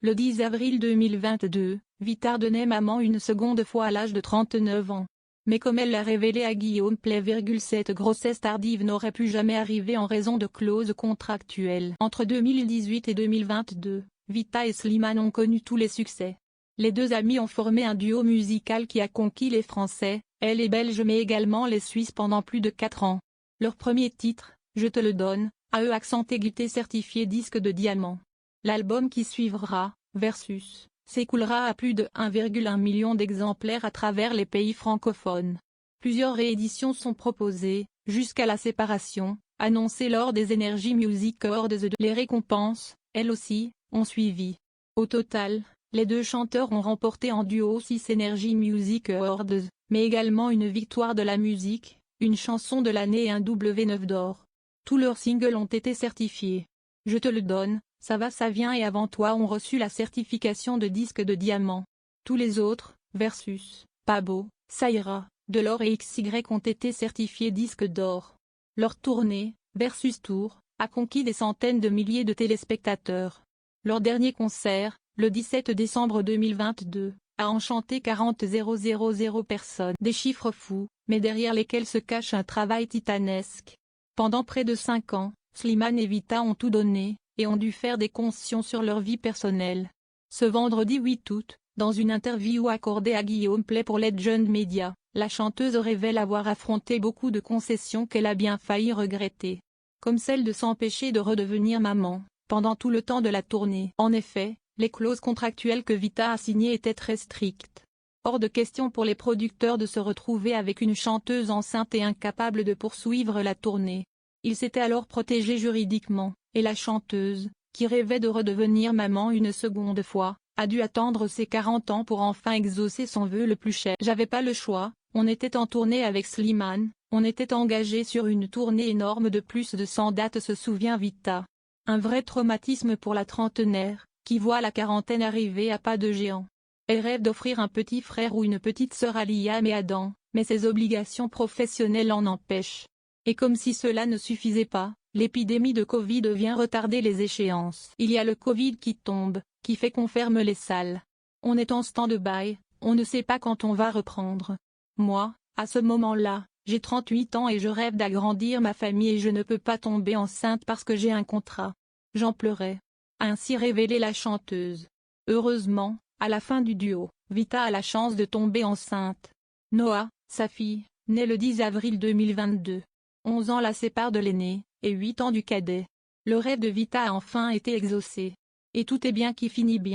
Le 10 avril 2022, Vita devenait maman une seconde fois à l'âge de 39 ans. Mais comme elle l'a révélé à Guillaume Play, cette grossesse tardive n'aurait pu jamais arriver en raison de clauses contractuelles. Entre 2018 et 2022, Vita et Slimane ont connu tous les succès. Les deux amis ont formé un duo musical qui a conquis les Français, elle est belge mais également les Suisses pendant plus de 4 ans. Leur premier titre, Je te le donne, a accent aigu certifié disque de diamant. L'album qui suivra, Versus, s'écoulera à plus de 1,1 million d'exemplaires à travers les pays francophones. Plusieurs rééditions sont proposées, jusqu'à la séparation, annoncée lors des Energy Music Awards. Les récompenses, elles aussi, ont suivi. Au total, les deux chanteurs ont remporté en duo 6 Energy Music Awards, mais également une victoire de la musique, une chanson de l'année et un W9 d'or. Tous leurs singles ont été certifiés. Je te le donne, Ça va ça vient et Avant toi ont reçu la certification de disque de diamant. Tous les autres, Versus, Pas beau, Ça ira, de l'or et XY ont été certifiés disque d'or. Leur tournée, Versus Tour, a conquis des centaines de milliers de téléspectateurs. Leur dernier concert, le 17 décembre 2022, a enchanté 40 000 personnes. Des chiffres fous, mais derrière lesquels se cache un travail titanesque. Pendant près de 5 ans, Slimane et Vita ont tout donné, et ont dû faire des concessions sur leur vie personnelle. Ce vendredi 8 août, dans une interview accordée à Guillaume Play pour Legend Media, la chanteuse révèle avoir affronté beaucoup de concessions qu'elle a bien failli regretter. Comme celle de s'empêcher de redevenir maman, pendant tout le temps de la tournée. En effet, les clauses contractuelles que Vita a signées étaient très strictes. Hors de question pour les producteurs de se retrouver avec une chanteuse enceinte et incapable de poursuivre la tournée. Ils s'étaient alors protégés juridiquement, et la chanteuse, qui rêvait de redevenir maman une seconde fois, a dû attendre ses 40 ans pour enfin exaucer son vœu le plus cher. J'avais pas le choix, on était en tournée avec Slimane, on était engagé sur une tournée énorme de plus de 100 dates, se souvient Vita. Un vrai traumatisme pour la trentenaire, qui voit la quarantaine arriver à pas de géant. Elle rêve d'offrir un petit frère ou une petite sœur à Liam et Adam, mais ses obligations professionnelles en empêchent. Et comme si cela ne suffisait pas, l'épidémie de Covid vient retarder les échéances. Il y a le Covid qui tombe, qui fait qu'on ferme les salles. On est en stand-by, on ne sait pas quand on va reprendre. Moi, à ce moment-là, j'ai 38 ans et je rêve d'agrandir ma famille et je ne peux pas tomber enceinte parce que j'ai un contrat. J'en pleurais. A ainsi révélé la chanteuse. Heureusement, à la fin du duo, Vita a la chance de tomber enceinte. Noah, sa fille, née le 10 avril 2022. 11 ans la séparent de l'aîné, et 8 ans du cadet. Le rêve de Vita a enfin été exaucé. Et tout est bien qui finit bien.